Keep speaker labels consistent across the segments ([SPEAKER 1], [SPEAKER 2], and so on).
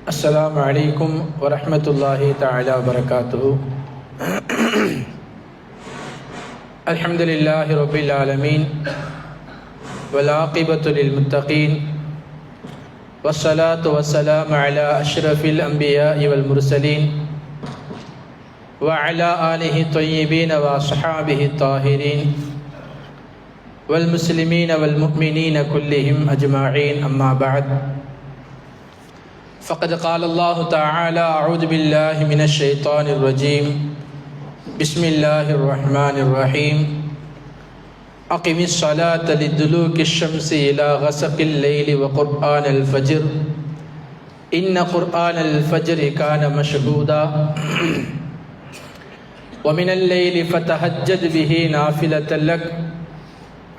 [SPEAKER 1] السلام عليكم ورحمة الله تعالى وبركاته. الحمد لله رب العالمين والعاقبة للمتقين والصلاة والسلام على أشرف الأنبياء والمرسلين وعلى آله الطيبين وأصحابه الطاهرين والمسلمين والمؤمنين كلهم أجمعين. أما بعد، فقد قال الله تعالى: أعوذ بالله من الشيطان الرجيم، بسم الله الرحمن الرحيم. أقم الصلاة لدلوك الشمس إلى غسق الليل وقرآن الفجر إن قرآن الفجر كان مشهودا ومن الليل فتهجد به نافلة لك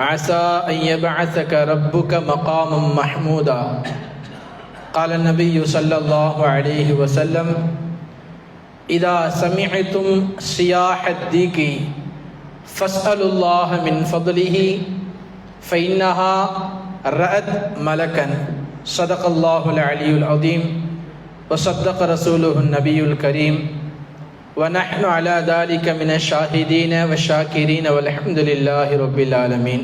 [SPEAKER 1] عسى أن يبعثك ربك مقاما محمودا. قال النبي صلى الله عليه وسلم: إذا سمعتم صياح الديك فاسألوا الله من فضله فإنها رأت ملكا. صدق الله العلي العظيم وصدق رسوله النبي الكريم ونحن على ذلك من الشاهدين والشاكرين والحمد لله رب العالمين.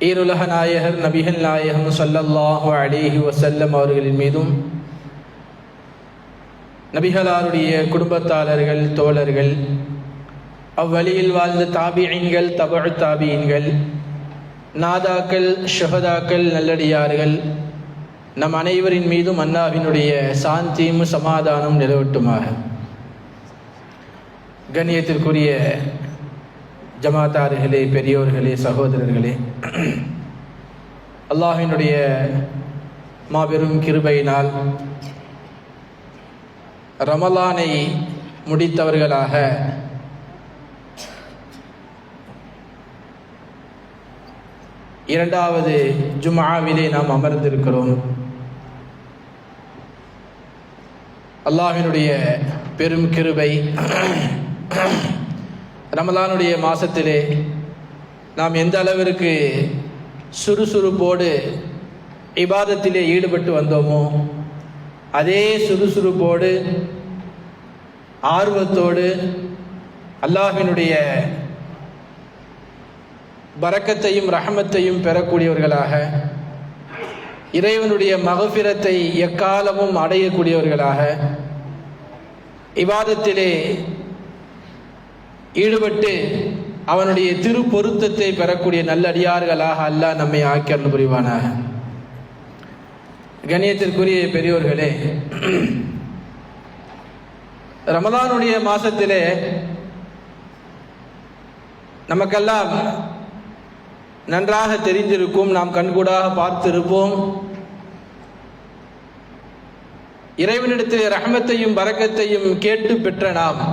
[SPEAKER 1] ஈருலக நாயகர் நபிகள் நாயகம் ஸல்லல்லாஹு அலைஹி வஸல்லம் அவர்களின் மீதும் நபிகளாருடைய குடும்பத்தாளர்கள், தோழர்கள், அவ்வழியில் வாழ்ந்த தாபிஈன்கள், தபஉ தாபிஈன்கள், நாதாக்கள், ஷுஹதாக்கள், நல்லடியார்கள், நம் அனைவரின் மீதும் அல்லாஹ்வினுடைய சாந்தியும் சமாதானம் நிலவட்டுமாக. கண்ணியத்திற்குரிய ஜமாத்தார்களே, பெரியோர்களே, சகோதரர்களே, அல்லாஹ்வினுடைய மாபெரும் கிருபையினால் ரமலானை முடித்தவர்களாக இரண்டாவது ஜும்ஆவிலே நாம் அமர்ந்திருக்கிறோம். அல்லாஹ்வினுடைய பெரும் கிருபை, ரமலானுடைய மாதத்திலே நாம் எந்த அளவிற்கு சுறுசுறுப்போடு இபாதத்திலே ஈடுபட்டு வந்தோமோ அதே சுறுசுறுப்போடு ஆர்வத்தோடு அல்லாஹ்வினுடைய பரக்கத்தையும் ரஹமத்தையும் பெறக்கூடியவர்களாக, இறைவனுடைய மகஃபிரத்தை எக்காலமும் அடையக்கூடியவர்களாக, இபாதத்திலே ஈடுபட்டு அவனுடைய திரு பொருத்தத்தை பெறக்கூடிய நல்லடியார்களாக அல்லாஹ் நம்மை ஆக்கி அருள் புரிவானாக. கண்ணியத்திற்குரிய பெரியோர்களே, ரமலானுடைய மாசத்திலே நமக்கெல்லாம் நன்றாக தெரிந்திருக்கும், நாம் கண்கூடாக பார்த்திருப்போம், இறைவனிடத்திலே ரஹமத்தையும் பரக்கத்தையும் கேட்டு பெற்ற நாம்,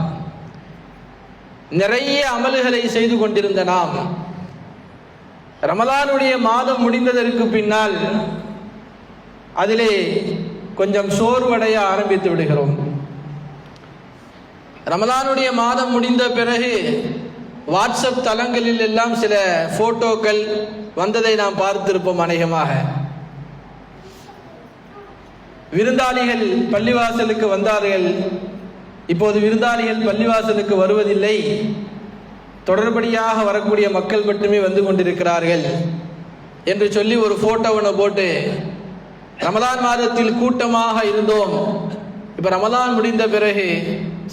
[SPEAKER 1] நிறைய அமல்களை செய்து கொண்டிருந்த நாம், ரமலானுடைய மாதம் முடிந்ததற்கு பின்னால் அதிலே கொஞ்சம் சோர்வடைய ஆரம்பித்து விடுகிறோம். ரமலானுடைய மாதம் முடிந்த பிறகு வாட்ஸ்அப் தளங்களில் எல்லாம் சில போட்டோக்கள் வந்ததை நாம் பார்த்திருப்போம். அநேகமாக விருந்தாளிகள் பள்ளிவாசலுக்கு வந்தார்கள், இப்போது விருந்தாளிகள் பள்ளிவாசலுக்கு வருவதில்லை, தொடர்படியாக வரக்கூடிய மக்கள் மட்டுமே வந்து கொண்டிருக்கிறார்கள் என்று சொல்லி ஒரு போட்டோவனை போட்டு, ரமலான் மாதத்தில் கூட்டமாக இருந்தோம், இப்ப ரமலான் முடிந்த பிறகு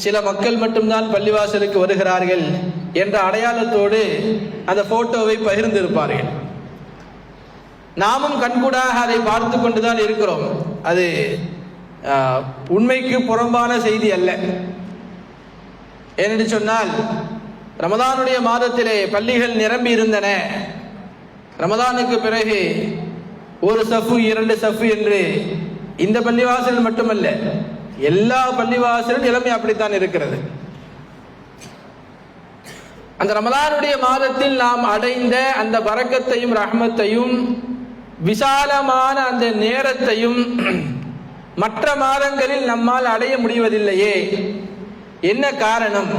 [SPEAKER 1] சில மக்கள் மட்டும்தான் பள்ளிவாசலுக்கு வருகிறார்கள் என்ற அடையாளத்தோடு அந்த போட்டோவை பகிர்ந்திருப்பார்கள். நாமும் கண்கூடாக அதை பார்த்து கொண்டுதான் இருக்கிறோம். அது உண்மைக்கு புறம்பான செய்தி அல்ல. ஏனென்று சொன்னால், ரமலானுடைய மாதத்திலே பள்ளிகள் நிரம்பி இருந்தன. ரமலானுக்கு பிறகு ஒரு சஃபு, இரண்டு சஃபு என்று இந்த பள்ளிவாசல் மட்டுமல்ல, எல்லா பள்ளிவாசலும் நிலைமை அப்படித்தான் இருக்கிறது. அந்த ரமலானுடைய மாதத்தில் நாம் அடைந்த அந்த பரக்கத்தையும் ரஹ்மத்தையும் விசாலமான அந்த நேரத்தையும் மற்ற மாதங்களில் நம்மால் அடைய முடிவதில்லையே. என்ன காரணம்?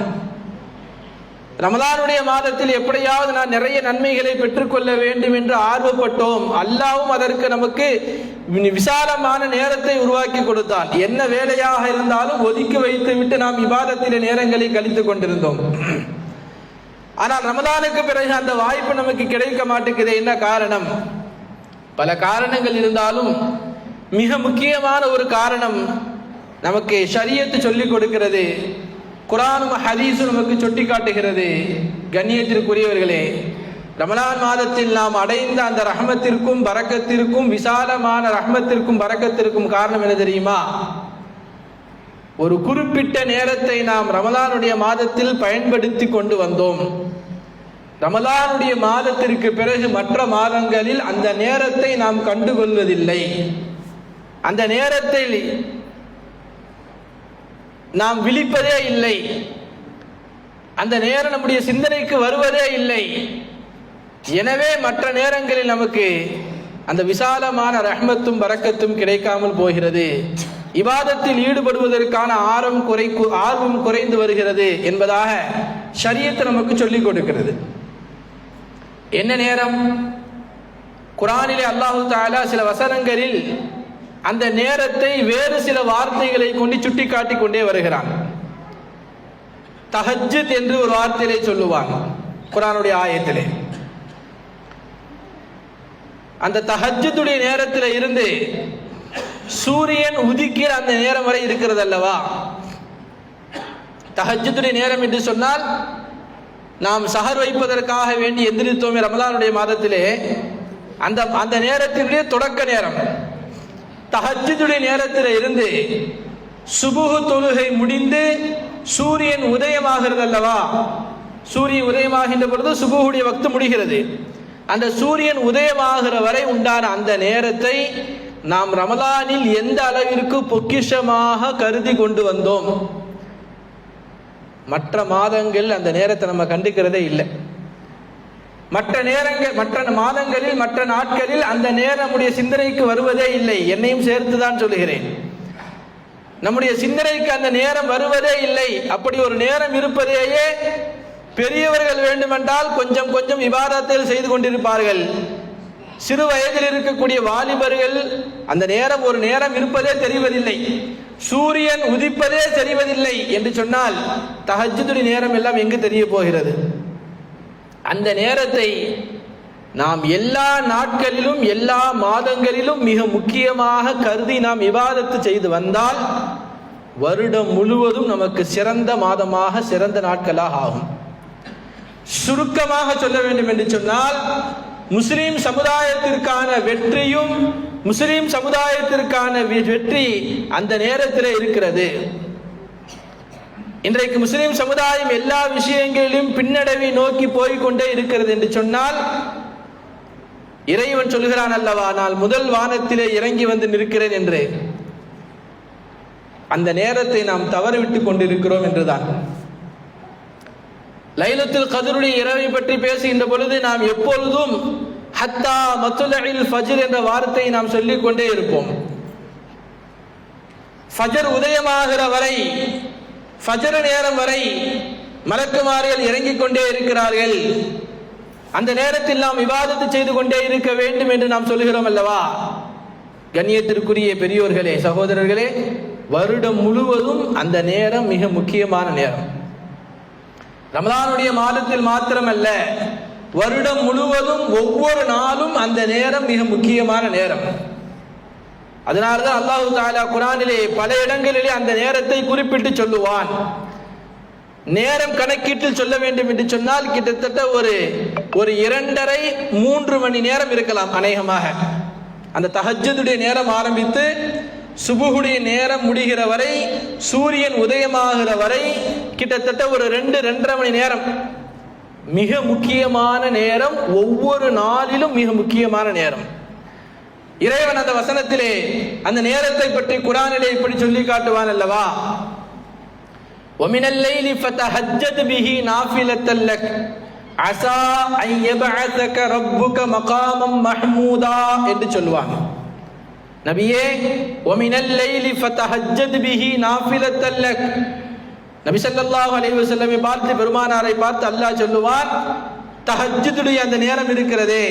[SPEAKER 1] ரமலானுடைய மாதத்தில் எப்படியாவது நான் நிறைய நன்மைகளை பெற்றுக்கொள்ள வேண்டும் என்று ஆர்வப்பட்டோம். அல்லாஹ்வும் அதற்கு நமக்கு விசாலமான நேரத்தை உருவாக்கி கொடுத்தான். என்ன வேலையாக இருந்தாலும் ஒதுக்கி வைத்து விட்டு நாம் இபாதத்திலே நேரங்களை கழித்துக் கொண்டிருந்தோம். ஆனால் ரமலானுக்கு பிறகு அந்த வாய்ப்பு நமக்கு கிடைக்க மாட்டேங்குது. என்ன காரணம்? பல காரணங்கள் இருந்தாலும் மிக முக்கியமான ஒரு காரணம் நமக்கு ஷரியத்து சொல்லிக் கொடுக்கிறது, குர்ஆனும் ஹதீஸும் நமக்கு சுட்டி காட்டுகிறது. கண்ணியத்திற்குரியவர்களே, ரமலான் மாதத்தில் நாம் அடைந்த அந்த ரஹ்மத்திற்கும் பரக்கத்திற்கும், விசாலமான ரஹ்மத்திற்கும் பரக்கத்திற்கும் காரணம் என்ன தெரியுமா? ஒரு குறிப்பிட்ட நேரத்தை நாம் ரமலானுடைய மாதத்தில் பயன்படுத்தி கொண்டு வந்தோம். ரமலானுடைய மாதத்திற்கு பிறகு மற்ற மாதங்களில் அந்த நேரத்தை நாம் கண்டுகொள்வதில்லை. அந்த நேரத்தில் நாம் விழிப்பதே இல்லை. அந்த நேரம் நம்முடைய சிந்தனைக்கு வருவதே இல்லை. எனவே மற்ற நேரங்களில் நமக்கு அந்த விசாலமான ரஹ்மத்தும் பரக்கத்தும் கிடைக்காமல் போகிறது. இபாதத்தில் ஈடுபடுவதற்கான ஆர்வம் குறைந்து வருகிறது என்பதாக ஷரியத் நமக்கு சொல்லிக் கொடுக்கிறது. என்ன நேரம்? குர்ஆனிலே அல்லாஹு தஆலா சில வசனங்களில் அந்த நேரத்தை வேறு சில வார்த்தைகளை கொண்டு சுட்டி காட்டிக் கொண்டே வருகிறான். தஹஜ்ஜுத் என்று ஒரு வார்த்தையை சொல்லுவாங்க குர்ஆனுடைய ஆயத்திலே. அந்த தஹஜ்ஜுடைய நேரத்தில் இருந்து சூரியன் உதிக்கிற அந்த நேரம் வரை இருக்கிறது அல்லவா? தஹஜ்ஜுடைய நேரம் என்று சொன்னால் நாம் சஹர் வைப்பதற்காக வேண்டி எந்திரித்தோமே ரமலானுடைய மாதத்திலே, அந்த நேரத்தினுடைய தொடக்க நேரம். தஹஜ்ஜுடைய நேரத்தில் இருந்து சுபுஹ் தொழுகை முடிந்து சூரியன் உதயமாகிறது அல்லவா? சூரியன் உதயமாகின்ற பொழுது சுபுஹுடைய வக்து முடிகிறது. அந்த சூரியன் உதயமாகிற வரை உண்டான அந்த நேரத்தை நாம் ரமலானில் எந்த அளவிற்கு பொக்கிஷமாக கருதி கொண்டு வந்தோம். மற்ற மாதங்கள் அந்த நேரத்தை நம்ம கண்டுக்கிறதே இல்லை. மற்ற மாதங்களில் மற்ற நாட்களில் அந்த நேரம் நம்முடைய சிந்தனைக்கு வருவதே இல்லை. என்னையும் சேர்த்துதான் சொல்லுகிறேன். நம்முடைய சிந்தனைக்கு அந்த நேரம் வருவதே இல்லை. அப்படி ஒரு நேரம் இருப்பதேயே பெரியவர்கள் வேண்டுமென்றால் கொஞ்சம் கொஞ்சம் இபாதத்தில் செய்து கொண்டிருப்பார்கள். சிறு வயதில் இருக்கக்கூடிய வாலிபர்கள் அந்த நேரம் ஒரு நேரம் இருப்பதே தெரிவதில்லை, சூரியன் உதிப்பதே தெரிவதில்லை என்று சொன்னால் தஹஜ்ஜுடைய நேரம் எல்லாம் எங்கு தெரிய போகிறது? அந்த நேரத்தை நாம் எல்லா நாட்களிலும் எல்லா மாதங்களிலும் மிக முக்கியமாக கருதி நாம் இபாதத்து செய்து வந்தால் வருடம் முழுவதும் நமக்கு சிறந்த மாதமாக சிறந்த நாட்களாக ஆகும். சுருக்கமாக சொல்ல வேண்டும் என்று சொன்னால் முஸ்லிம் சமுதாயத்திற்கான வெற்றியும் முஸ்லிம் சமுதாயத்திற்கான வெற்றி அந்த நேரத்தில் இருக்கிறது. இன்றைக்கு முஸ்லிம் சமுதாயம் எல்லா விஷயங்களிலும் பின்னடைவை நோக்கி போய்கொண்டே இருக்கிறது என்று சொன்னால் இறைவன் சொல்கிறான் அல்லவா, நான் முதல் வானத்திலே இறங்கி வந்து நிற்கிறேன் என்று. அந்த நேரத்தை நாம் தவறிவிட்டுக் கொண்டிருக்கிறோம் என்றுதான். லைலத்துல் கத்ருடைய இரவை பற்றி பேசுகின்ற பொழுது நாம் எப்பொழுதும் ஹத்தா மத்லஇல் ஃபஜ்ர் என்ற வார்த்தையை நாம் சொல்லிக் கொண்டே இருப்போம். ஃபஜர் உதயமாகிற வரை, ஃபஜர் நேரம் வரை மலக்குமார்கள் இறங்கிக் கொண்டே இருக்கிறார்கள். அந்த நேரத்தில் நாம் இபாதத்து செய்து கொண்டே இருக்க வேண்டும் என்று நாம் சொல்லுகிறோம் அல்லவா? கண்ணியத்திற்குரிய பெரியோர்களே, சகோதரர்களே, வருடம் முழுவதும் அந்த நேரம் மிக முக்கியமான நேரம். ரமலானுடைய மாதத்தில் மாத்திரமல்ல, வருடம் முழுவதும் ஒவ்வொரு நாளும் அந்த நேரம் மிக முக்கியமான நேரம். அதனால்தான் அல்லாஹு தஆலா குர்ஆனிலே பல இடங்களிலே அந்த நேரத்தை குறிப்பிட்டு சொல்லுவான். நேரம் கணக்கீட்டில் சொல்ல வேண்டும் என்று சொன்னால் கிட்டத்தட்ட ஒரு 2.5-3 மணி நேரம் இருக்கலாம் அநேகமாக. அந்த தஹஜ்ஜுடைய நேரம் ஆரம்பித்து சுபுஹுடைய நேரம் முடிகிற வரை, சூரியன் உதயமாகிற வரை கிட்டத்தட்ட ஒரு 2-2.5 மணி நேரம் மிக முக்கியமான நேரம். ஒவ்வொரு நாளிலும் மிக முக்கியமான நேரம். இறைவன் அந்த வசனத்திலே அந்த நேரத்தை பற்றி குர்ஆனிலே இப்படி சொல்லி காட்டுவான் அல்லவா, وَمِنَ اللَّيْلِ فَتَهَجَّدْ بِهِ نَافِلَةً لَكَ عَسَى أَن يَبْعَثَكَ رَبُّكَ مَقَامًا مَحْمُودًا என்று சொல்வாங்க. நபியே, وَمِنَ اللَّيْلِ فَتَهَجَّدْ بِهِ نَافِلَةً لَكَ. நபி ஸல்லல்லாஹு அலைஹி வஸல்லம் பார்த்து, பெருமானாரை பார்த்து அல்லாஹ் சொல்லுவான், தஹஜ்ஜுடைய அந்த நேரம் இருக்கிறதே,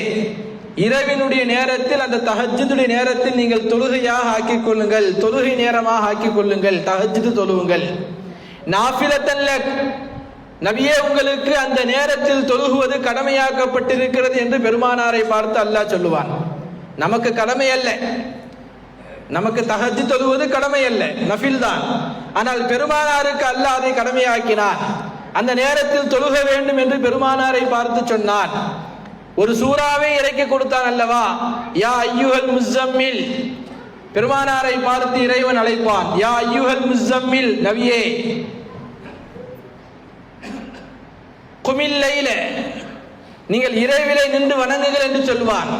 [SPEAKER 1] இரவினுடைய நேரத்தில் அந்த தஹஜ்ஜுடைய நேரத்தில் நீங்கள் தொழுகையாக ஆக்கிக் கொள்ளுங்கள், தொழுகை நேரமாக ஆக்கிக் கொள்ளுங்கள், தஹஜ்ஜுது தொழுவுங்கள். நாஃபிலத்தன் லக், நபியே உங்களுக்கு அந்த நேரத்தில் தொழுகுவது கடமையாக்கப்பட்டிருக்கிறது என்று பெருமானாரை பார்த்து அல்லாஹ் சொல்லுவான். நமக்கு கடமை அல்ல, நமக்கு தஹஜ்ஜு தொழுவது கடமை அல்ல, நஃபில் தான். ஆனால் பெருமானாருக்கு அல்லாஹ் அதை கடமையாக்கினான். அந்த நேரத்தில் தொழுக வேண்டும் என்று பெருமானாரை பார்த்து சொன்னான். ஒரு சூறாவை இறக்கி கொடுத்தான் அல்லவா, யா அய்யுஹல் முஸம்மில். பெருமானாரை பார்த்து இறைவன் அழைப்பான், யா அய்யுஹல் முஸம்மில், நபியே குமில் லைல, நீங்கள் இரவிலே நின்று வணங்குங்கள் என்று சொல்வான்.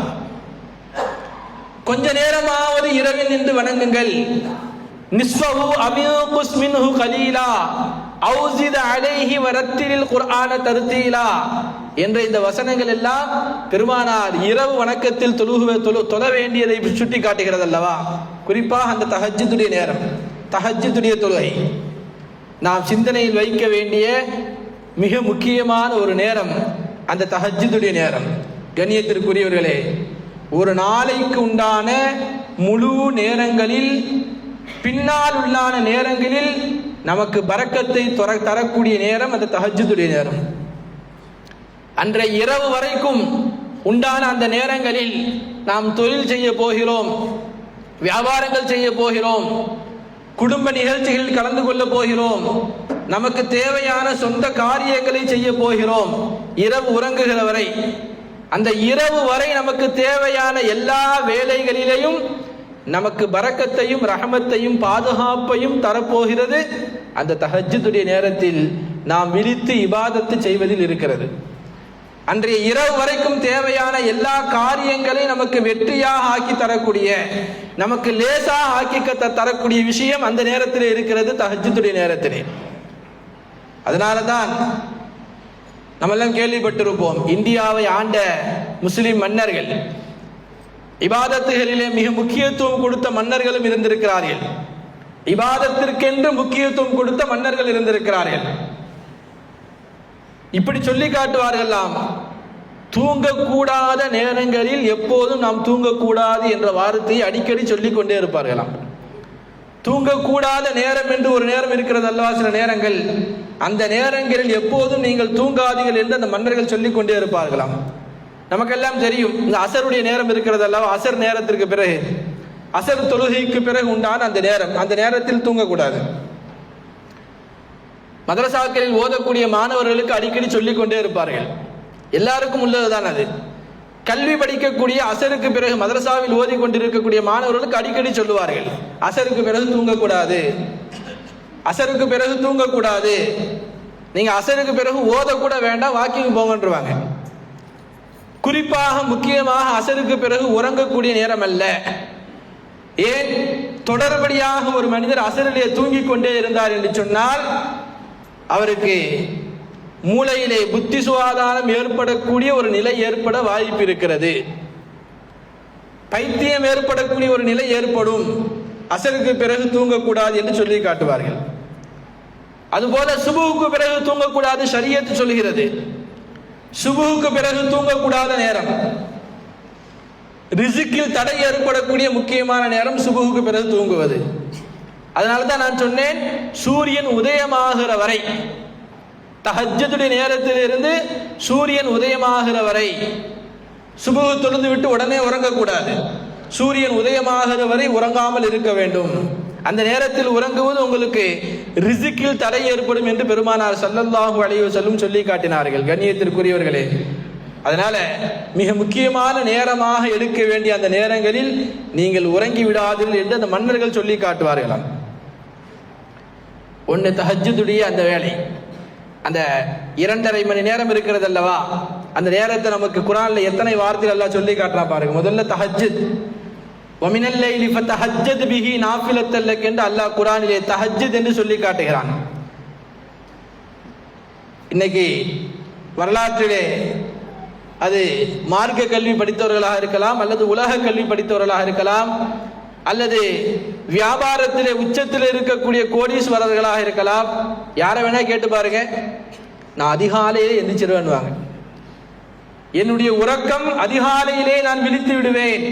[SPEAKER 1] கொஞ்ச நேரமாவது இரவில் நின்று வணங்குங்கள். நிஸ்ஃபஹு அமியுகுஸ் மின்ஹு கலீலா அவுஸித் அலைஹி வரத்திலில் குர்ஆன தர்தீலா என்ற இந்த வசனங்கள் எல்லாம் பெருமானார் இரவு வணக்கத்தில் தொழ வேண்டியதை சுட்டி காட்டுகிறது அல்லவா. குறிப்பாக அந்த தஹஜ்ஜுடைய நேரம், தஹஜ்ஜுடைய தொழுகை நாம் சிந்தனையில் வைக்க வேண்டிய மிக முக்கியமான ஒரு நேரம் அந்த தஹஜ்ஜுடைய நேரம். கண்ணியத்திற்குரியவர்களே, ஒரு நாளைக்கு உண்டான முழு நேரங்களில் பின்னால் உள்ளான நேரங்களில் நமக்கு பரக்கத்தை தரக்கூடிய நேரம் அந்த தஹஜ்ஜுடைய நேரம். அன்றைய இரவு வரைக்கும் உண்டான அந்த நேரங்களில் நாம் தொழில் செய்ய போகிறோம், வியாபாரங்கள் செய்ய போகிறோம், குடும்ப நிகழ்ச்சிகளில் கலந்து கொள்ள போகிறோம், நமக்கு தேவையான சொந்த காரியங்களை செய்ய போகிறோம். இரவு உறங்குகிற வரை, அந்த இரவு வரை நமக்கு தேவையான எல்லா வேலைகளிலேயும் நமக்கு பரக்கத்தையும் ரஹமத்தையும் பாதுகாப்பையும் தரப்போகிறது அந்த தஹஜ்ஜுடைய நேரத்தில் நாம் விழித்து இபாதத்து செய்வதில் இருக்கிறது. அன்றைய இரவு வரைக்கும் தேவையான எல்லா காரியங்களையும் நமக்கு வெற்றியாக ஆக்கி தரக்கூடிய, நமக்கு லேசாக ஆக்கி தரக்கூடிய விஷயம் அந்த நேரத்தில் இருக்கிறது, தஹஜ்ஜுடைய நேரத்திலே. அதனால தான் நம்மெல்லாம் கேள்விப்பட்டிருப்போம், இந்தியாவை ஆண்ட முஸ்லிம் மன்னர்கள், இபாதத்துகளிலே மிக முக்கியத்துவம் கொடுத்த மன்னர்களும் இருந்திருக்கிறார்கள், இபாதத்திற்கென்று முக்கியத்துவம் கொடுத்த மன்னர்கள் இருந்திருக்கிறார்கள். இப்படி சொல்லி காட்டுவார்களாம், தூங்கக்கூடாத நேரங்களில் எப்போதும் நாம் தூங்கக்கூடாது என்ற வார்த்தையை அடிக்கடி சொல்லிக் கொண்டே இருப்பார்களாம். தூங்கக்கூடாத நேரம் என்று ஒரு நேரம் இருக்கிறது அல்லவா, சில நேரங்கள், அந்த நேரங்களில் எப்போதும் நீங்கள் தூங்காதீர்கள் என்று அந்த மன்னர்கள் சொல்லிக் கொண்டே இருப்பார்களாம். நமக்கெல்லாம் தெரியும், இந்த அசருடைய நேரம் இருக்கிறது அல்லவா, அசர் நேரத்திற்கு பிறகு, அசர் தொழுகைக்கு பிறகு உண்டான அந்த நேரம், அந்த நேரத்தில் தூங்கக்கூடாது. மதரசாக்களில் ஓதக்கூடிய மாணவர்களுக்கு அடிக்கடி சொல்லிக் கொண்டே இருப்பார்கள், எல்லாருக்கும் உள்ளதுதான் அது. கல்வி படிக்கக்கூடிய அசருக்கு பிறகு மதரசாவில் ஓதி கொண்டிருக்கக்கூடிய மாணவர்களுக்கு அடிக்கடி சொல்லுவார்கள், அசருக்கு பிறகு தூங்கக்கூடாது, அசருக்கு பிறகு தூங்கக்கூடாது, நீங்க அசருக்கு பிறகு ஓதக்கூட வேண்டாம், வாக்கிங் போங்கன்றுவாங்க. குறிப்பாக முக்கியமாக அசருக்கு பிறகு உறங்கக்கூடிய நேரம் அல்ல. ஏன் தொடர்படியாக ஒரு மனிதர் அசரிலே தூங்கிக் கொண்டே இருந்தார் என்று சொன்னால் அவருக்கு மூளையிலே புத்தி சுவாதாரம் ஏற்படக்கூடிய ஒரு நிலை ஏற்பட வாய்ப்பு இருக்கிறது, பைத்தியம் ஏற்படக்கூடிய ஒரு நிலை ஏற்படும், அசருக்கு பிறகு தூங்கக்கூடாது என்று சொல்லி காட்டுவார்கள். அதுபோல சுபுவுக்கு பிறகு தூங்கக்கூடாது ஷரியத்து சொல்கிறது. சுபுவுக்கு பிறகு தூங்கக்கூடாத நேரம், ரிஸ்கில் தடை ஏற்படக்கூடிய முக்கியமான நேரம் சுபுவுக்கு பிறகு தூங்குவது. அதனால தான் நான் சொன்னேன், சூரியன் உதயமாகிற வரை, தஹஜ்ஜுடைய நேரத்தில் இருந்து சூரியன் உதயமாகிற வரை, சுபுஹ் தொழுது விட்டு உடனே உறங்கக்கூடாது, சூரியன் உதயமாகிற வரை உறங்காமல் இருக்க வேண்டும். அந்த நேரத்தில் உறங்குவது உங்களுக்கு ரிஸ்கில் தடை ஏற்படும் என்று பெருமானார் ஸல்லல்லாஹு அலைஹி வஸல்லம் சொல்லி காட்டினார்கள். கண்ணியத்திற்குரியவர்களே, அதனால மிக முக்கியமான நேரமாக எடுக்க வேண்டிய அந்த நேரங்களில் நீங்கள் உறங்கி விடாதீர்கள் என்று அந்த மன்னர்கள் சொல்லி காட்டுவார்களாம். ஒன்று தஹஜ்ஜுடைய அந்த வேலை, அந்த 2.5 மணி நேரம் இருக்கிறது அல்லவா, அந்த நேரத்தை நமக்கு குர்ஆன்ல எத்தனை வார்த்தைகள் எல்லாம் சொல்லி காட்டுறான் பாருங்க. முதல்ல தஹஜ்ஜுத், வமினல் லைலி ஃபதஹஜ்ஜத் பிஹி நாஃபிலத்தன் லக் என்று அல்லாஹ் குர்ஆனிலே தஹஜ்ஜுத் என்று சொல்லி காட்டுகிறான். இன்னைக்கு வரலாற்றிலே அது மார்க்க கல்வி படித்தவர்களாக இருக்கலாம், அல்லது உலக கல்வி படித்தவர்களாக இருக்கலாம், அல்லது வியாபாரத்திலே உச்சத்தில் இருக்கக்கூடிய கோடீஸ்வரர்களாக இருக்கலாம். யாரை வேணா கேட்டு பாருங்க, நான் அதிகாலையிலே எந்திரிச்சிருவேன்னுவாங்க. என்னுடைய உறக்கம் அதிகாலையிலே நான் விழித்து விடுவேன்.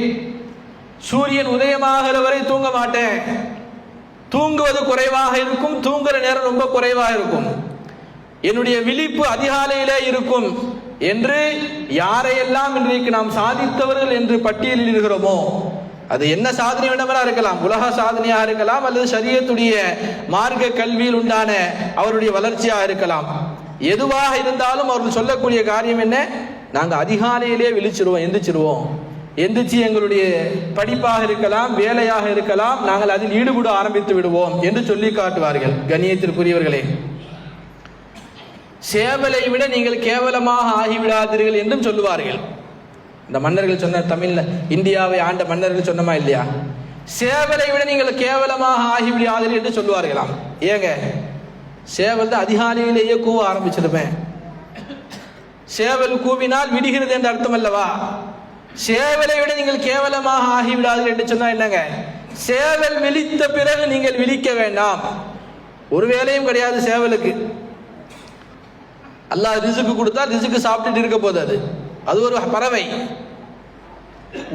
[SPEAKER 1] சூரியன் உதயமாகிற வரை தூங்க மாட்டேன். தூங்குவது குறைவாக இருக்கும், தூங்குற நேரம் ரொம்ப குறைவாக இருக்கும். என்னுடைய விழிப்பு அதிகாலையிலே இருக்கும் என்று யாரையெல்லாம் இன்றைக்கு நாம் சாதித்தவர்கள் என்று பட்டியலில் இருக்கிறோமோ, அது என்ன சாதனை வேண்டுமா இருக்கலாம், உலக சாதனையாக இருக்கலாம், அல்லது ஷரியத்துடைய மார்க்க கல்வியில் உண்டான அவருடைய வளர்ச்சியாக இருக்கலாம். எதுவாக இருந்தாலும் அவர்கள் சொல்லக்கூடிய காரியம் என்ன, நாங்கள் அதிகாலையிலே விழிச்சிருவோம், எந்திரிச்சிருவோம். எந்திரிச்சு எங்களுடைய படிப்பாக இருக்கலாம், வேலையாக இருக்கலாம், நாங்கள் அதில் ஈடுபட ஆரம்பித்து விடுவோம் என்று சொல்லி காட்டுவார்கள். கண்ணியத்திற்குரியவர்களே, சேவலை விட நீங்கள் கேவலமாக ஆகிவிடாதீர்கள் என்றும் சொல்லுவார்கள். இந்த மன்னர்கள் சொன்ன, தமிழ்ல இந்தியாவை ஆண்ட மன்னர்கள் சொன்னமா இல்லையா, சேவலை விட நீங்கள் கேவலமாக ஆகிவிடாதீர்கள் என்று சொல்லுவார்களாம். ஏங்க, சேவல் தான் அதிகாலையிலேயே கூவ ஆரம்பிச்சிருப்பேன். சேவல் கூவினால் விடுகிறது என்ற அர்த்தம் அல்லவா? சேவலை விட நீங்கள் கேவலமாக ஆகிவிடாதீர்கள் என்று சொன்னா என்னங்க, சேவல் விழித்த பிறகு நீங்கள் விழிக்க வேண்டாம். ஒரு வேலையும் கிடையாது சேவலுக்கு. அல்லாஹ் ரிசுக்கு கொடுத்தா ரிசுக்கு சாப்பிட்டுட்டு இருக்க போது, அது ஒரு பறவை.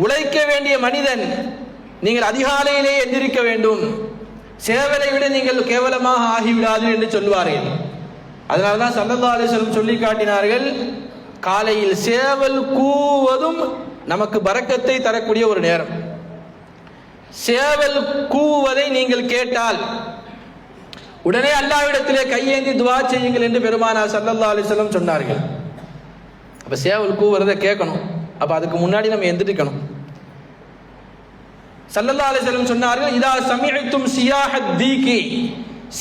[SPEAKER 1] உழைக்க வேண்டிய மனிதன் நீங்கள் அதிகாலையிலே எந்திரிக்க வேண்டும். சேவலை விட நீங்கள் கேவலமாக ஆகிவிடாதீர்கள் என்று சொல்வார்கள். அதனால்தான் ஸல்லல்லாஹு அலைஹி வஸல்லம் சொல்லி காட்டினார்கள், காலையில் சேவல் கூவதும் நமக்கு பரக்கத்தை தரக்கூடிய ஒரு நேரம். சேவல் கூவதை நீங்கள் கேட்டால் உடனே அல்லாஹ்விடத்திலே கையேந்தி துஆ செய்யுங்கள் என்று பெருமானார் ஸல்லல்லாஹு அலைஹி வஸல்லம் சொன்னார்கள். அப்ப சேவல் கூவுறதை கேட்கணும். அப்ப அதுக்கு முன்னாடி நம்ம எந்திரிக்கணும். ஸல்லல்லாஹு அலைஹி வஸல்லம் சொன்னார்கள், இதா சமிஅத்தும் சியாஹத் தீகி,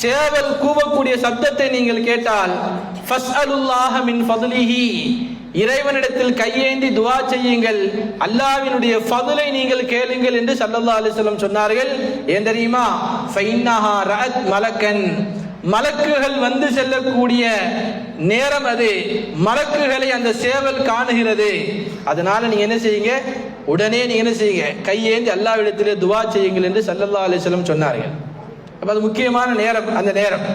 [SPEAKER 1] சேவல் கூவக்கூடிய சத்தத்தை நீங்கள் கேட்டால் ஃபஸ்அலுல்லாஹ மின் ஃபத்லிஹி, இறைவனிடத்தில் கையேந்தி துஆ செய்யுங்கள், அல்லாஹ்வினுடைய ஃபதுலை நீங்கள் கேளுங்கள் என்று ஸல்லல்லாஹு அலைஹி வஸல்லம் சொன்னார்கள். ஏன் தெரியுமா? ஃபைன்னஹா ரஅத் மலக்கன், மலக்குகள் வந்து செல்லக்கூடிய நேரம் அது. மலக்குகளை அந்த சேவல் காணுகிறது. அதனால நீங்க என்ன செய்யுங்க, உடனே நீங்க என்ன செய்யுங்க, கையேந்தி அல்லாஹ்விடத்திலே துஆ செய்யுங்கள் என்று ஸல்லல்லாஹு அலைஹி வஸல்லம் சொன்னார்கள். அப்ப அது முக்கியமான நேரம். அந்த நேரம்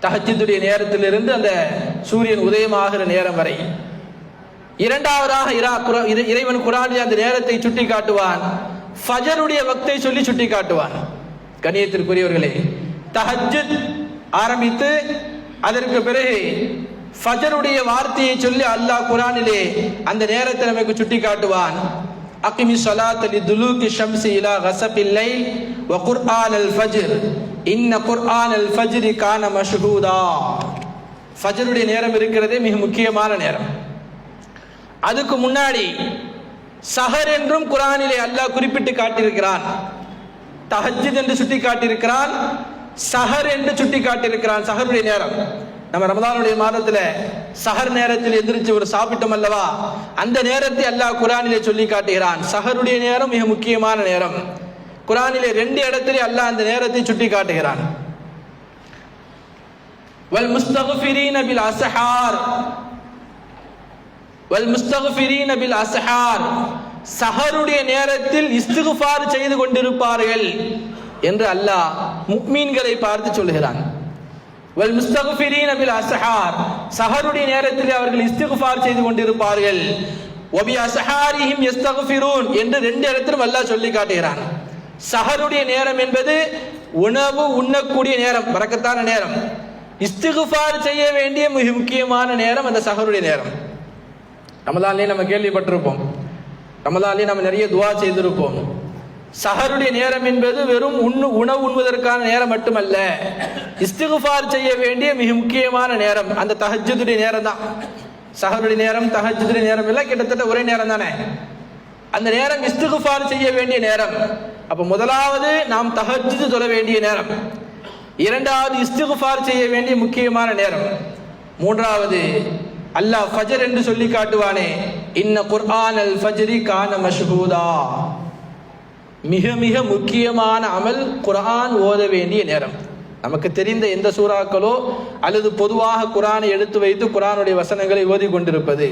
[SPEAKER 1] தஹஜ்ஜுடைய நேரத்திலிருந்து அந்த சூரியன் உதயமாகிற நேரம் வரை. இரண்டாவதாக இறைவன் குர்ஆனில் அந்த நேரத்தை சுட்டி காட்டுவான். ஃபஜருடைய வக்தை சொல்லி சுட்டி காட்டுவான். கண்ணியத்திற்குரியவர்களே, தஹஜ்ஜுத் ஆரம்பித்து அதற்கு பிறகு ஃபஜருடைய வார்த்தையை சொல்லி அல்லாஹ் குர்ஆனிலே அந்த நேரத்தை நமக்கு சுட்டி காட்டுவான். அகிமி ஸலாத்த லிதுலூகி ஷம்ஸி இலா கஸபில் லைல் வ குர்ஆனல் ஃபஜ்ர் இன்ன குர்ஆனல் ஃபஜ்ரி கான மஷ்ஹூதா. ஃபஜருடைய நேரம் இருக்கிறதே மிக முக்கியமான நேரம். அதுக்கு முன்னாடி சஹர் என்றும் குர்ஆனிலே அல்லாஹ் குறிப்பிட்டு காட்டியிருக்கிறான். தஹஜ்ஜுத் என்று சுட்டி காட்டியிருக்கிறான், சஹர் என்று சுட்டி காட்டியிருக்கிறான். சஹருடைய நேரம் நம்ம ரமதானுடைய மாதத்துல சஹர் நேரத்தில் எந்திரிச்சு ஒரு சாப்பிட்டோம் அல்லவா, அந்த நேரத்தை அல்லாஹ் குர்ஆனிலே சொல்லி காட்டுகிறான். சஹருடைய நேரம் மிக முக்கியமான நேரம். குர்ஆனிலே 2 இடத்திலே அல்லாஹ் அந்த நேரத்தை சுட்டி காட்டுகிறான். வல் முஸ்தக்ஃபிரீன பில் அஸ்ஹார், வல் முஸ்தக்ஃபிரீன பில் அஸ்ஹார், சஹருடைய நேரத்தில் இஸ்திக்ஃபார் செய்து கொண்டிருப்பார்கள் என்று அல்லாஹ் முஃமின்களை பார்த்து சொல்கிறான். வல் முஸ்தக்ஃபிரீன பில் அஸ்ஹார், சஹருடைய நேரத்தில் அவர்கள் இஸ்திக்ஃபார் செய்து கொண்டிருப்பார்கள். வபி அஸ்ஹாரிஹிம் யஸ்தக்ஃபிரூன் என்று 2 இடத்திலும் அல்லாஹ் சொல்லி காட்டுகிறான். சஹருடைய நேரம் என்பது உணவு உண்ணக்கூடிய நேரம், பரக்கத்தான நேரம். இஸ்திக்ஃபார் செய்ய வேண்டிய மிக முக்கியமான நேரம் அந்த சஹருடைய நேரம். ரமலான்லயே நம்ம கேள்விப்பட்டிருப்போம், ரமலான்லயே நம்ம நிறைய துஆ செய்திருப்போம். சஹருடைய நேரம் என்பது வெறும் உணவு உண்பதற்கான நேரம் மட்டுமல்ல, இஸ்திக்ஃபார் செய்ய வேண்டிய மிக முக்கியமான நேரம் அந்த தஹஜ்ஜுடைய நேரம் தான். சஹருடைய நேரம் தஹஜ்ஜுடைய நேரம் எல்லாம் கிட்டத்தட்ட ஒரே நேரம் தானே. அந்த நேரம் இஸ்திக்ஃபார் செய்ய வேண்டிய நேரம். அப்ப முதலாவது நாம் தஹஜ்ஜுத் தொழ வேண்டிய நேரம், இரண்டாவது இஸ்திக்ஃபார் செய்ய வேண்டிய முக்கியமான நேரம், மூன்றாவது அல்லாஹ் ஃபஜர் என்று சொல்லி காட்டுவானே, இன்ன குர்ஆனல் ஃபஜ்ரி கான மஷ்ஹூதா, மிக மிக முக்கியமான அமல் குர்ஆன் ஓத வேண்டிய நேரம். நமக்கு தெரிந்த எந்த சூறாக்களோ அல்லது பொதுவாக குர்ஆனை எடுத்து வைத்து குர்ஆனுடைய வசனங்களை ஓதி கொண்டிருப்பது,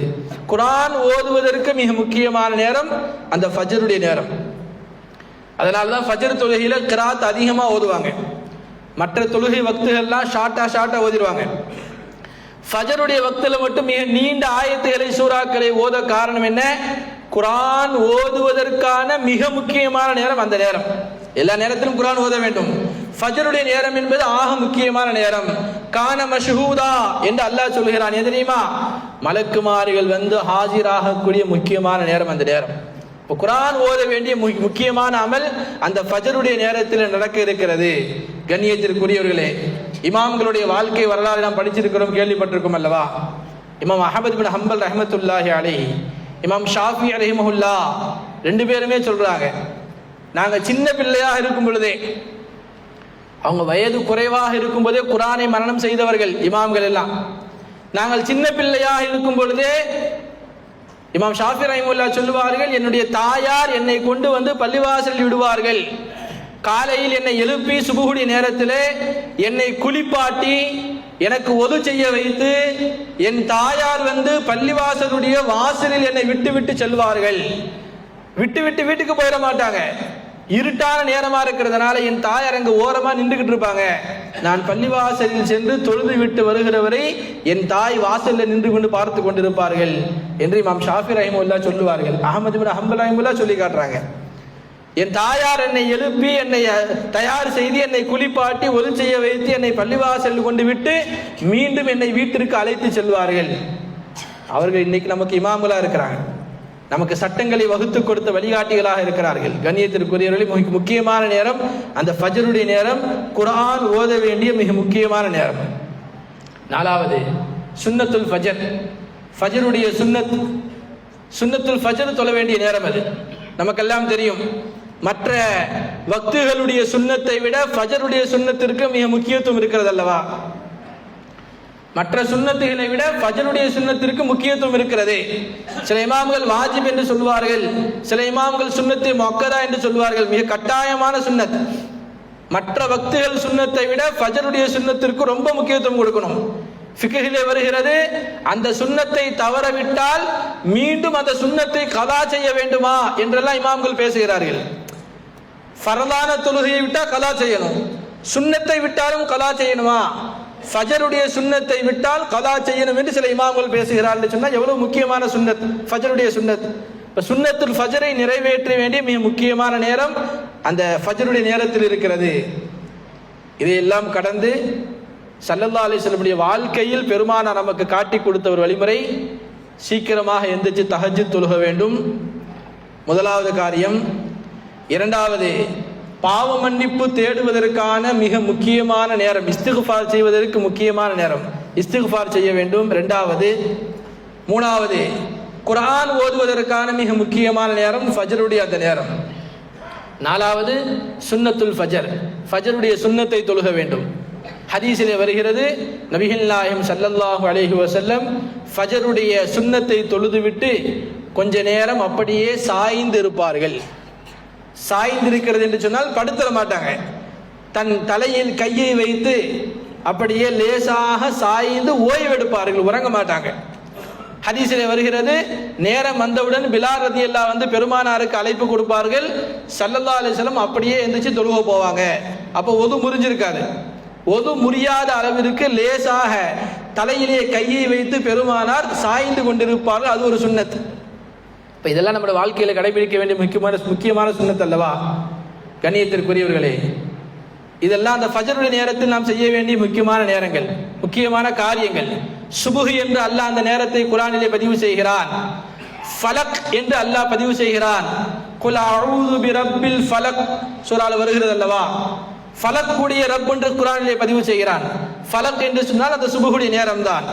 [SPEAKER 1] குர்ஆன் ஓதுவதற்கு மிக முக்கியமான நேரம் அந்த ஃபஜ்ருடைய நேரம். அதனால்தான் ஃபஜ்ர் தொழுகையில கிராத் அதிகமாக ஓதுவாங்க. மற்ற தொழுகை வக்துகள்லாம் ஷார்ட்டா ஓதிடுவாங்க. ஃபஜருடைய வக்தில் மட்டும் மிக நீண்ட ஆயத்துகளை சூறாக்களை ஓத காரணம் என்ன? குர்ஆன் ஓதுவதற்கான மிக முக்கியமான நேரம் அந்த நேரம். எல்லா நேரத்திலும் குர்ஆன் ஓத வேண்டும். ஃபஜருடைய நேரம் என்பது ஆக முக்கியமான நேரம். கான மஷ்ஹூதா என்று அல்லாஹ் சொல்கிறான். எது தெரியுமா? மலக்குமார்கள் வந்து ஹாஜிராகக்கூடிய முக்கியமான நேரம் அந்த நேரம். இப்போ குர்ஆன் ஓத வேண்டிய முக்கியமான அமல் அந்த ஃபஜருடைய நேரத்தில் நடக்க இருக்கிறது. கண்ணியத்திற்குரியவர்களே, இமாம்களுடைய வாழ்க்கை வரலாறு நாம் படிச்சிருக்கிறோம், கேள்விப்பட்டிருக்கோம் அல்லவா? இமாம் அஹ்மத் பின் ஹம்பல் ரஹ்மத்துல்லாஹி அலைஹி, இமாம் ஷாஃபி ரஹிமஹுல்லா, ரெண்டு பேருமே சொல்றாங்க, நாங்கள் சின்ன பிள்ளையாக இருக்கும் பொழுதே, அவங்க வயது குறைவாக இருக்கும் போதே குர்ஆனை மரணம் செய்தவர்கள் இமாம்கள் எல்லாம். நாங்கள் சின்ன பிள்ளையாக இருக்கும் பொழுதே இமாம் ஷாஃபி ரஹிமஹுல்லா சொல்லுவார்கள், என்னுடைய தாயார் என்னை கொண்டு வந்து பள்ளிவாசலில் விடுவார்கள். காலையில் என்னை எழுப்பி சுபுகுடி நேரத்திலே என்னை குளிப்பாட்டி எனக்கு ஒது செய்ய வைத்து என் தாயார் வந்து பள்ளிவாசலுடைய வாசலில் என்னை விட்டு விட்டு செல்வார்கள். விட்டு விட்டு வீட்டுக்கு போயிட மாட்டாங்க. இருட்டான நேரமா இருக்கிறதுனால என் தாயார் அங்க ஓரமா நின்றுகிட்டு இருப்பாங்க. நான் பள்ளிவாசலில் சென்று தொழுது விட்டு வருகிறவரை என் தாய் வாசலில் நின்று கொண்டு பார்த்து கொண்டிருப்பார்கள் என்று இமாம் ஷாஃபி ரஹிமஹுல்லா சொல்லுவார்கள். அஹ்மத் பின் ஹம்பல் ரஹிமஹுல்லா சொல்லி காட்டுறாங்க, என் தாயார் என்னை எழுப்பி என்னை தயார் செய்து என்னை குளிப்பாட்டி ஒது செய்ய வைத்து என்னை பள்ளிவாசல் கொண்டு விட்டு மீண்டும் என்னை வீட்டிற்கு அழைத்து செல்வார்கள். அவர்கள் இன்னைக்கு நமக்கு இமாம்களா இருக்கிறாங்க, நமக்கு சட்டங்களை வகுத்து கொடுத்த வழிகாட்டிகளாக இருக்கிறார்கள். கண்ணியத்திற்குரியவர்களே, மிக முக்கியமான நேரம் அந்த ஃபஜருடைய நேரம், குர்ஆன் ஓத வேண்டிய மிக முக்கியமான நேரம். நாலாவது சுன்னத்துல் ஃபஜர். ஃபஜருடைய சுன்னத்துல் ஃபஜர் தொழ வேண்டிய நேரம் அது நமக்கெல்லாம் தெரியும். மற்ற வக்துகளுடைய சுன்னத்தை விட ஃபஜருடைய சுன்னத்திற்கு மிக முக்கியத்துவம் இருக்கிறது அல்லவா? மற்ற சுன்னத்துகளை விட ஃபஜருடைய சுன்னத்திற்கு முக்கியத்துவம் இருக்கிறது. சில இமாம்கள் வாஜிப் என்று சொல்வார்கள், சில இமாம்கள் சுன்னத்து முஅக்கதா என்று சொல்வார்கள், மிக கட்டாயமான சுன்னத். மற்ற வக்துகள் சுன்னத்தை விட ஃபஜருடைய சுன்னத்திற்கு ரொம்ப முக்கியத்துவம் கொடுக்கணும். ஃபிக்ஹிலே வருகிறது, அந்த சுன்னத்தை தவறவிட்டால் மீண்டும் அந்த சுன்னத்தை கலா செய்ய வேண்டுமா என்றெல்லாம் இமாம்கள் பேசுகிறார்கள். ஃபரலான தொழுகையை விட்டா கலா செய்யணும், சுன்னத்தை விட்டாலும் கலா செய்யணுமா? ஃபஜருடைய சுன்னத்தை விட்டால் கலா செய்யணும் என்று சில இமாம்கள் பேசுகிறார்கள். சொன்னால் எவ்வளவு முக்கியமான சுன்னத் ஃபஜருடைய சுன்னத். இப்போ சுன்னத்துல் ஃபஜரை நிறைவேற்ற வேண்டிய மிக முக்கியமான நேரம் அந்த ஃபஜருடைய நேரத்தில் இருக்கிறது. இதையெல்லாம் கடந்து ஸல்லல்லாஹு அலைஹி வஸல்லம் வாழ்க்கையில் பெருமானார் நமக்கு காட்டி கொடுத்த ஒரு வழிமுறை, சீக்கிரமாக எந்திரிச்சு தஹஜ்ஜுத் தொழுக வேண்டும், முதலாவது காரியம். இரண்டாவது, பாவ மன்னிப்பு தேடுவதற்கான மிக முக்கியமான நேரம், இஸ்திக்ஃபார் செய்வதற்கு முக்கியமான நேரம், இஸ்திக்ஃபார் செய்ய வேண்டும். இரண்டாவது. மூணாவது, குர்ஆன் ஓதுவதற்கான மிக முக்கியமான நேரம் ஃபஜருடைய அந்த நேரம். நாலாவது, சுன்னத்துல் ஃபஜர், ஃபஜருடைய சுன்னத்தை தொழுக வேண்டும். ஹதீஸிலே வருகிறது, நபிகள் நாயகம் ஸல்லல்லாஹு அலைஹி வஸல்லம் ஃபஜருடைய சுன்னத்தை தொழுதுவிட்டு கொஞ்ச நேரம் அப்படியே சாய்ந்து இருப்பார்கள். சாய்ந்திருக்கிறது என்று சொன்னால் படுத்தர மாட்டாங்க, தன் தலையில் கையை வைத்து அப்படியே லேசாக சாய்ந்து ஓய்வெடுப்பார்கள், உறங்க மாட்டாங்க. ஹதீஸிலே வருகிறது, நேரம் வந்தவுடன் பிலால் ரலியல்லாஹு வந்து பெருமானாருக்கு அழைப்பு கொடுப்பார்கள். ஸல்லல்லாஹு அலைஹி வஸல்லம் அப்படியே எந்திரிச்சு தொழுக போவாங்க. அப்போ ஒது முறிஞ்சிருக்காது, ஒது முறியாத அளவிற்கு லேசாக தலையிலே கையை வைத்து பெருமானார் சாய்ந்து கொண்டிருப்பார்கள். அது ஒரு சுன்னத். இப்போ இதெல்லாம் நம்மளோட வாழ்க்கையில் கடைபிடிக்க வேண்டிய முக்கியமான சுன்னத் அல்லவா? கண்ணியத்திற்குரியவர்களே, இதெல்லாம் அந்த ஃபஜருடைய நேரத்தில் நாம் செய்ய வேண்டிய முக்கியமான நேரங்கள், முக்கியமான காரியங்கள். சுபுஹ் என்று அல்லாஹ் அந்த நேரத்தை குர்ஆனிலே பதிவு செய்கிறான். ஃபலக் என்று அல்லாஹ் பதிவு செய்கிறான். குல் அஊது பிரப்பில் ஃபலக் சூரால வருகிறது அல்லவா? ஃபலக் கூடிய ரப் என்று குர்ஆனிலே பதிவு செய்கிறான். ஃபலக் என்று சொன்னால் அந்த சுபுஹுடைய நேரம் தான்.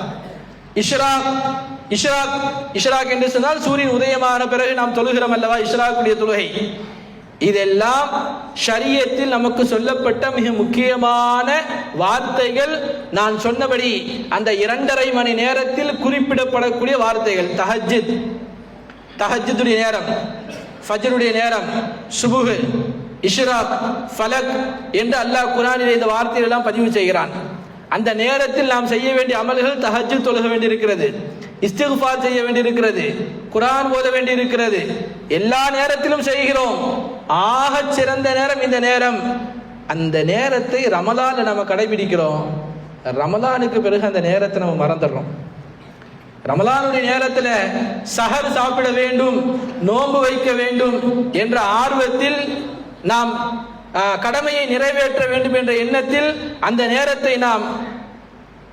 [SPEAKER 1] இஷ்ராக் என்று சொன்னால் சூரியன் உதயமான பிறகு நாம் தொழுகிறோம் அல்லவா, இஷ்ராக்குடைய தொழுகை. இதெல்லாம் ஷரியத்தில் நமக்கு சொல்லப்பட்ட மிக முக்கியமான வார்த்தைகள். நான் சொன்னபடி அந்த 2.5 மணி நேரத்தில் குறிப்பிடப்படக்கூடிய வார்த்தைகள். தஹஜ்ஜுடைய நேரம், ஃபஜ்ருடைய நேரம், சுபுஹ், இஷ்ராக், ஃபலக் என்று அல்லாஹ் குர்ஆனிலே இந்த வார்த்தைகள் எல்லாம் பதிவு செய்கிறான். அந்த நேரத்தில் நாம் செய்ய வேண்டிய அமல்கள், தஹஜ்ஜுத் தொழுக வேண்டியிருக்கிறது, இஸ்திக்ஃபார் செய்ய வேண்டியிருக்கிறது, குர்ஆன் ஓத வேண்டியிருக்கிறது. எல்லா நேரத்திலும் செய்கிறோம். ஆகச் சிறந்த நேரம் இந்த நேரம். அந்த நேரத்தை ரமலான்ல நம்ம கடைபிடிக்கிறோம். ரமலானுக்கு பிறகு அந்த நேரத்தை நம்ம மறந்துடுறோம். ரமலானுடைய நேரத்தில் சஹர் சாப்பிட வேண்டும், நோன்பு வைக்க வேண்டும் என்ற ஆர்வத்தில் நாம் கடமையை நிறைவேற்ற வேண்டும் என்ற எண்ணத்தில் அந்த நேரத்தை நாம்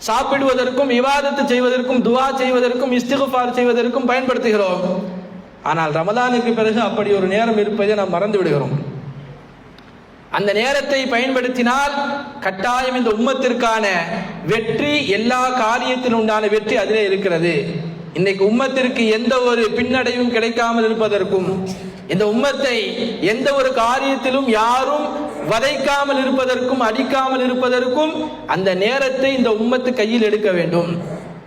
[SPEAKER 1] சாப்பிடுவதற்கும், இபாதத்து செய்வதற்கும், துஆ செய்வதற்கும், இஸ்திக்ஃபார் செய்வதற்கும் பயன்படுத்துகிறோம். ஆனால் ரமலானுக்கு பிறகு அப்படி ஒரு நேரம் இருப்பதை நாம் மறந்து விடுகிறோம். அந்த நேரத்தை பயன்படுத்தினால் கட்டாயம் இந்த உம்மத்திற்கான வெற்றி, எல்லா காரியத்திலும் உண்டான வெற்றி அதிலே இருக்கிறது. இன்னைக்கு உம்மத்திற்கு எந்த ஒரு பின்னடைவும் கிடைக்காமல் இருப்பதற்கும், இந்த உம்மத்தை எந்த ஒரு காரியத்திலும் யாரும் வதைக்காமல் இருப்பதற்கும், அடிக்காமல் இருப்பதற்கும் அந்த நேரத்தை இந்த உம்மத்து கையில் எடுக்க வேண்டும்.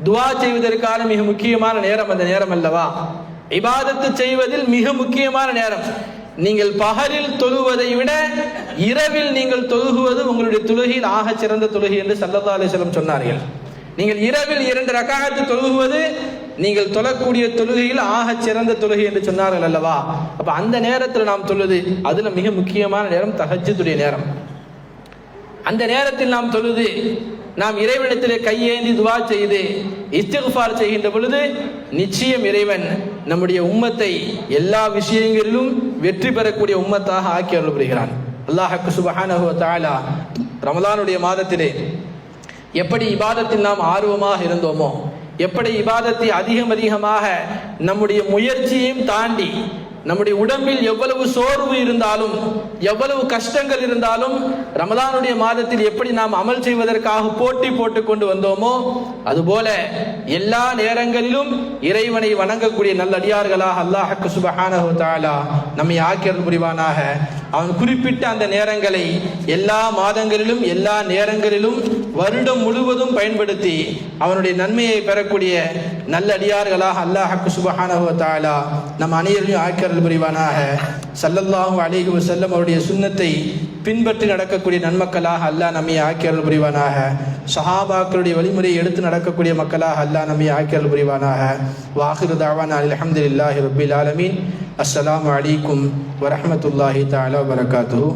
[SPEAKER 1] துஆ செய்வதற்கான மிக முக்கியமான நேரம் அந்த நேரம் அல்லவா? இபாதத்து செய்வதில் மிக முக்கியமான நேரம். நீங்கள் பகலில் தொழுவதை விட இரவில் நீங்கள் தொழுகுவது உங்களுடைய தொழுகையில் ஆக சிறந்த தொழுகை என்று ஸல்லல்லாஹு அலைஹி வஸல்லம் சொன்னார்கள். நீங்கள் இரவில் 2 ரக்அத் தொழுகுவது நீங்கள் தொழக்கூடிய தொழுகையில் ஆக சிறந்த தொழுகை என்று சொன்னார்கள் அல்லவா? அப்ப அந்த நேரத்தில் நாம் தொழுது, அதுல மிக முக்கியமான நேரம் தஹஜ்ஜுடைய நேரம். அந்த நேரத்தில் நாம் தொழுது, நாம் இறைவனிடத்திலே கையேந்தி துஆ செய்து இஸ்திக்ஃபார் செய்கின்ற பொழுது நிச்சயம் இறைவன் நம்முடைய உம்மத்தை எல்லா விஷயங்களிலும் வெற்றி பெறக்கூடிய உம்மத்தாக ஆக்கி அருள் புரிகிறான். அல்லாஹ் சுப்ஹானஹு வ தஆலா ரமலானுடைய மாதத்திலே எப்படி இபாதத்தில் நாம் ஆர்வமாக இருந்தோமோ, எப்படி இபாதத்தை அதிகமாக நம்முடைய முயற்சியையும் தாண்டி நம்முடைய உடம்பில் எவ்வளவு சோர்வு இருந்தாலும், எவ்வளவு கஷ்டங்கள் இருந்தாலும் ரமலானுடைய மாதத்தில் எப்படி நாம் அமல் செய்வதற்காக போட்டி போட்டுக் கொண்டு வந்தோமோ, அதுபோல எல்லா நேரங்களிலும் இறைவனை வணங்கக்கூடிய நல்லடியார்களாக அல்லாஹ் சுப்ஹானஹு வ தஆலா நம்மை ஆக்கியருள் புரிவானாக. அவன் குறிப்பிட்ட அந்த நேரங்களை எல்லா மாதங்களிலும் எல்லா நேரங்களிலும் வருடம் முழுவதும் பயன்படுத்தி அவனுடைய நன்மையை பெறக்கூடிய நல்லடியார்களாக அல்லாஹ் சுப்ஹானஹு வ தஆலா நம் அனைவரையும் ஆக்கியருள் புரிவானாக. ஸல்லல்லாஹு அலைஹி வஸல்லம் அவருடைய சுன்னத்தை பின்பற்றி நடக்கக்கூடிய நன்மக்களாக அல்லாஹ் நம்மை ஆக்கியருள் புரிவானாக. சஹாபாக்களுடைய வழிமுறையை எடுத்து நடக்கக்கூடிய மக்களாக அல்லாஹ் நம்மை ஆக்கியருள் புரிவானாக. வாஹிரு தஅவானா அல்ஹம்துலில்லாஹி ரப்பில் ஆலமீன். அஸ்ஸலாமு அலைக்கும் வரஹ்மத்துல்லாஹி தஆலா வபரகாத்துஹு.